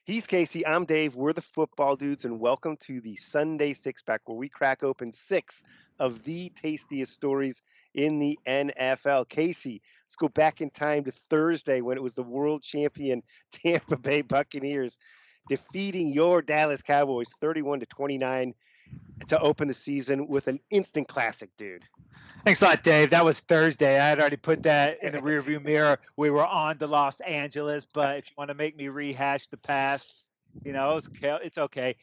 He's Casey. I'm Dave. We're the football dudes, and welcome to the Sunday Six Pack, where we crack open six of the tastiest stories in the NFL. Casey, let's go back in time to Thursday when it was the world champion Tampa Bay Buccaneers defeating your Dallas Cowboys 31-29 to open the season with an instant classic, dude. Thanks a lot, Dave. That was Thursday. I had already put that in the rearview mirror. We were on to Los Angeles, but if you want to make me rehash the past, it's okay.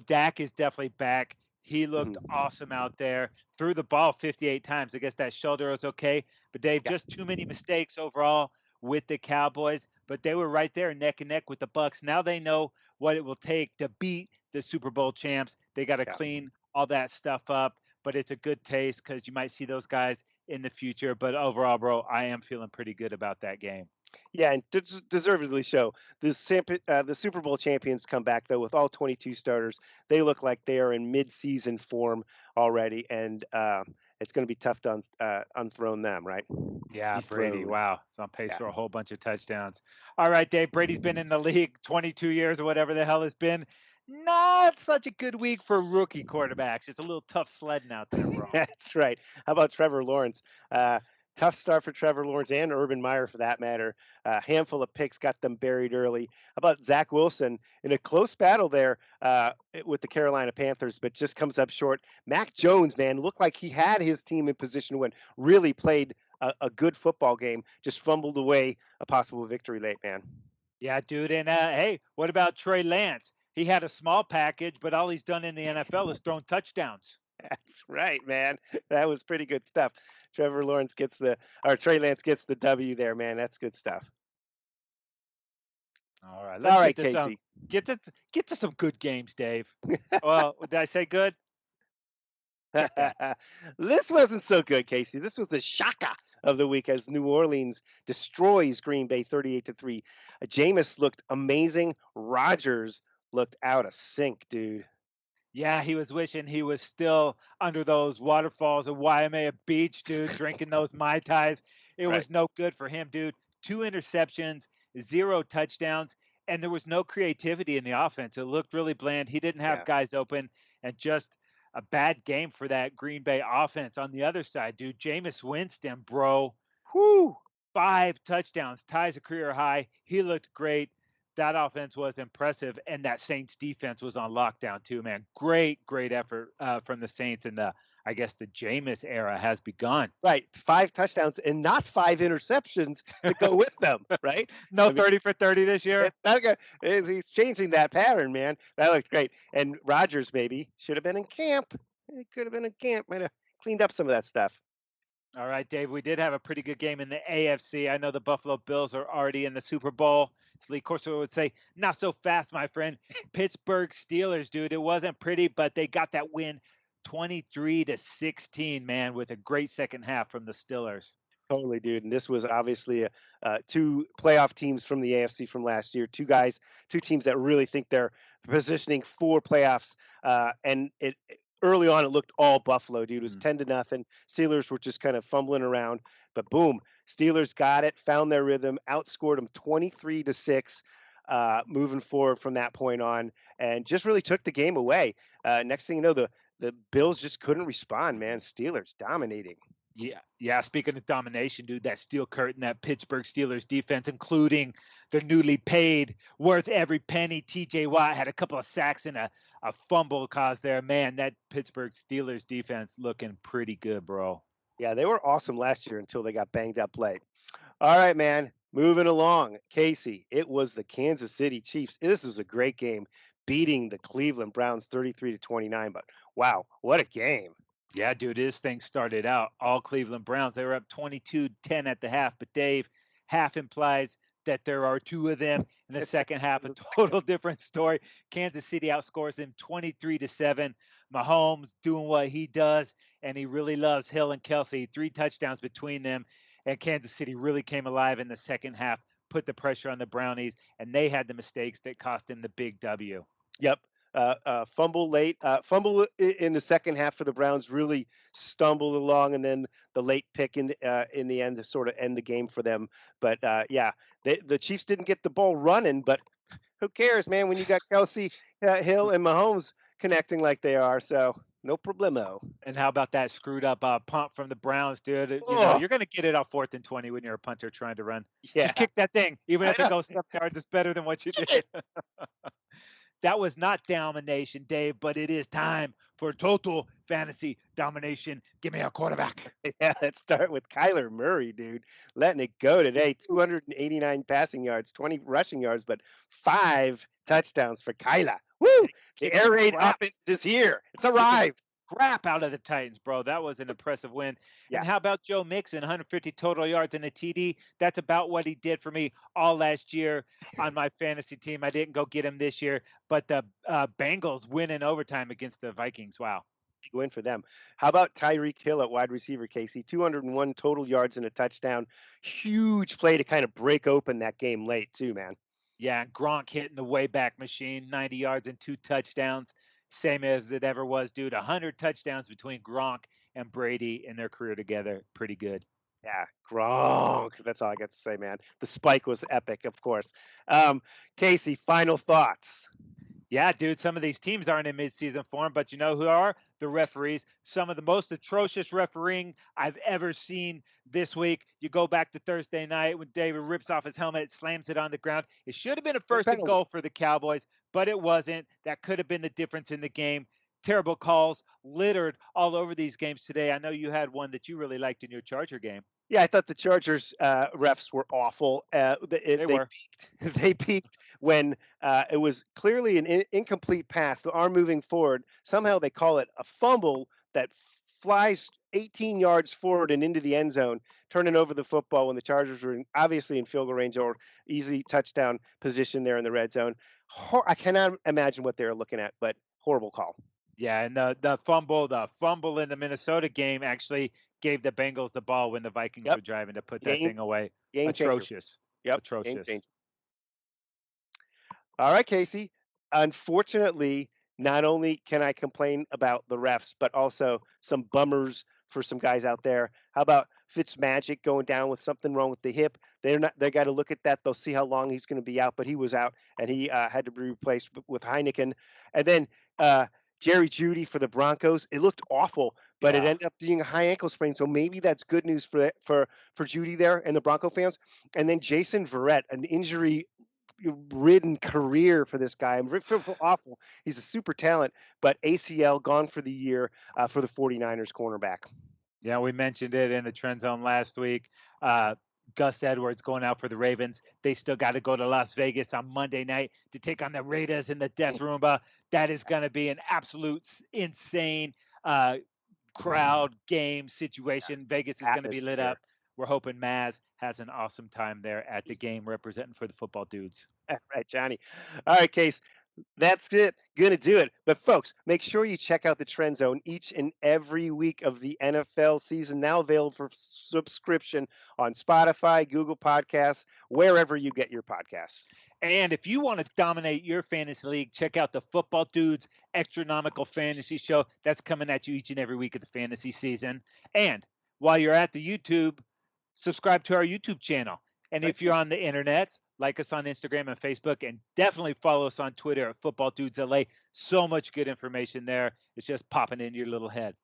Dak is definitely back. He looked Mhm. awesome out there. Threw the ball 58 times. I guess that shoulder was okay. But Dave, Yeah, just too many mistakes overall with the Cowboys. But they were right there neck and neck with the Bucks. Now they know what it will take to beat the Super Bowl champs. They got to yeah. clean all that stuff up, but it's a good taste because you might see those guys in the future. But overall, bro, I am feeling pretty good about that game. Yeah, and deservedly so. The Super Bowl champions come back though with all 22 starters. They look like they are in mid-season form already, and it's going to be tough to unthrone them, right? Yeah, Brady. Dethrone. Wow. It's on pace Yeah, for a whole bunch of touchdowns. All right, Dave. Brady's been in the league 22 years or whatever the hell it's been. Not such a good week for rookie quarterbacks. It's a little tough sledding out there, bro. that's right. How about Trevor Lawrence? Uh, Tough start for Trevor Lawrence and Urban Meyer for that matter. A handful of picks got them buried early. How about Zach Wilson in a close battle there with the Carolina Panthers, but just comes up short. Mac Jones, man, looked like he had his team in position to win. Really played a good football game. Just fumbled away a possible victory late, man. Yeah, dude. And hey, what about Trey Lance? He had a small package, but all he's done in the NFL is thrown touchdowns. That's right, man. That was pretty good stuff. Trey Lance gets the W there, man. That's good stuff. All right, All let's right, get to some Casey. get to some good games, Dave. Well, did I say good? Check that. This wasn't so good, Casey. This was the shaka of the week as New Orleans destroys Green Bay 38-3. Jameis looked amazing. Rodgers looked out of sync, dude. Yeah, he was wishing he was still under those waterfalls of Waimea Beach, dude, drinking those Mai Tais. It Right. was no good for him, dude. Two interceptions, zero touchdowns, and there was no creativity in the offense. It looked really bland. He didn't have Yeah. guys open, and just a bad game for that Green Bay offense. On the other side, dude, Jameis Winston, bro, Whew. 5 touchdowns, ties a career high. He looked great. That offense was impressive, and that Saints defense was on lockdown too, man. Great effort from the Saints, and I guess the Jameis era has begun. Right. 5 touchdowns and not 5 interceptions to go with them, right? No I mean, 30 for 30 this year. it's not gonna, he's changing that pattern, man. That looked great. And Rodgers maybe should have been in camp. He could have been in camp. Might have cleaned up some of that stuff. All right, Dave, we did have a pretty good game in the AFC. I know the Buffalo Bills are already in the Super Bowl. As Lee Corso would say, not so fast, my friend. Pittsburgh Steelers, dude. It wasn't pretty, but they got that win 23-16, man, with a great second half from the Steelers. Totally, dude. And this was obviously two playoff teams from the AFC from last year. Two teams that really think they're positioning for playoffs. And it early on, it looked all Buffalo, dude. It was 10-0. Steelers were just kind of fumbling around, but boom, Steelers got it, found their rhythm, outscored them 23-6. Moving forward from that point on, and just really took the game away. Next thing you know, the Bills just couldn't respond. Man, Steelers dominating. Yeah. Speaking of domination, dude, that steel curtain, that Pittsburgh Steelers defense, including the newly paid, worth every penny TJ Watt, had a couple of sacks and a fumble caused there. Man, that Pittsburgh Steelers defense looking pretty good, bro. Yeah, they were awesome last year until they got banged up late. All right, man. Moving along. Casey, it was the Kansas City Chiefs. This was a great game, beating the Cleveland Browns 33-29. But wow, what a game. Yeah, dude, this thing started out all Cleveland Browns. They were up 22-10 at the half, but Dave, half implies that there are two of them. In the It's second half, a just total different story. Kansas City outscores them 23-7. Mahomes doing what he does, and he really loves Hill and Kelsey. 3 touchdowns between them, and Kansas City really came alive in the second half, put the pressure on the Brownies, and they had the mistakes that cost them the big W. Yep. Fumble late, in the second half for the Browns. Really stumbled along, and then the late pick in the end to sort of end the game for them. But yeah, the Chiefs didn't get the ball running, but Who cares, man, when you got Kelsey, Hill, and Mahomes connecting like they are? So no problemo. And how about that screwed up punt from the Browns, dude? Oh, You're going to get it off 4th and 20 when you're a punter trying to run. yeah, Just kick that thing, even I if it know. goes 7 yards. It's better than what you did. That was not domination, Dave, but it is time for total fantasy domination. Give me a quarterback. Yeah, let's start with Kyler Murray, dude. Letting it go today. 289 passing yards, 20 rushing yards, but 5 touchdowns for Kyler. Woo! The Kicked the air raid crap, offense is here. It's kicking the arrived. crap out of the Titans, bro. That was an impressive win. Yeah, And how about Joe Mixon, 150 total yards and a TD? That's about what he did for me all last year on my fantasy team. I didn't go get him this year, but the Bengals win in overtime against the Vikings. Wow. big win for them. How about Tyreek Hill at wide receiver, Casey? 201 total yards and a touchdown. Huge play to kind of break open that game late, too, man. Yeah, and Gronk hitting the way back machine, 90 yards and 2 touchdowns, same as it ever was, dude. 100 touchdowns between Gronk and Brady in their career together. Pretty good. Yeah, Gronk. That's all I got to say, man. The spike was epic, of course. Um, Casey, final thoughts. Yeah, dude, some of these teams aren't in midseason form, but you know who are? The referees. Some of the most atrocious refereeing I've ever seen this week. You go back to Thursday night when David rips off his helmet, slams it on the ground. It should have been a No first and penalty. goal for the Cowboys, but it wasn't. That could have been the difference in the game. Terrible calls littered all over these games today. I know you had one that you really liked in your Charger game. Yeah, I thought the Chargers refs were awful. They They were. peaked. They peaked when it was clearly an incomplete pass. The arm moving forward. Somehow they call it a fumble that flies 18 yards forward and into the end zone, turning over the football when the Chargers were obviously in field goal range or easy touchdown position there in the red zone. I cannot imagine what they were looking at, but horrible call. Yeah, and the fumble in the Minnesota game actually gave the Bengals the ball when the Vikings Yep, were driving to put that game thing away. game changer. Atrocious. Yep, game Atrocious. changer. All right, Casey. Unfortunately, not only can I complain about the refs, but also some bummers for some guys out there. How about Fitzmagic going down with something wrong with the hip? They're not. They got to look at that. They'll see how long he's going to be out. But he was out, and he had to be replaced with Heineken. And then Jerry Judy for the Broncos. It looked awful, but it Yeah. ended up being a high ankle sprain. So maybe that's good news for Judy there and the Bronco fans. And then Jason Verrett, an injury ridden career for this guy. I'm feel awful. He's a super talent, but ACL gone for the year for the 49ers cornerback. Yeah, we mentioned it in the trend zone last week. Uh, Gus Edwards going out for the Ravens. They still got to go to Las Vegas on Monday night to take on the Raiders in the Death Roomba. That is going to be an absolute insane uh, crowd game situation. Vegas is going to be lit up. Atmosphere. We're hoping Maz has an awesome time there at the game representing for the football dudes. All right, Johnny. All right, Case. That's it. Gonna do it. But folks, make sure you check out the Trend Zone each and every week of the NFL season. Now available for subscription on Spotify, Google Podcasts, wherever you get your podcasts. And if you want to dominate your fantasy league, check out the Football Dudes Extronomical Fantasy Show. That's coming at you each and every week of the fantasy season. And while you're at the YouTube, subscribe to our YouTube channel. And Right. if you're on the internet, like us on Instagram and Facebook, and definitely follow us on Twitter at Football Dudes LA. So much good information there. It's just popping into your little head.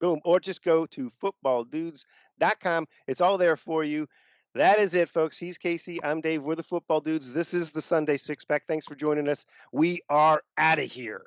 Boom. Or just go to footballdudes.com. It's all there for you. That is it, folks. He's Casey. I'm Dave. We're the Football Dudes. This is the Sunday Six Pack. Thanks for joining us. We are out of here.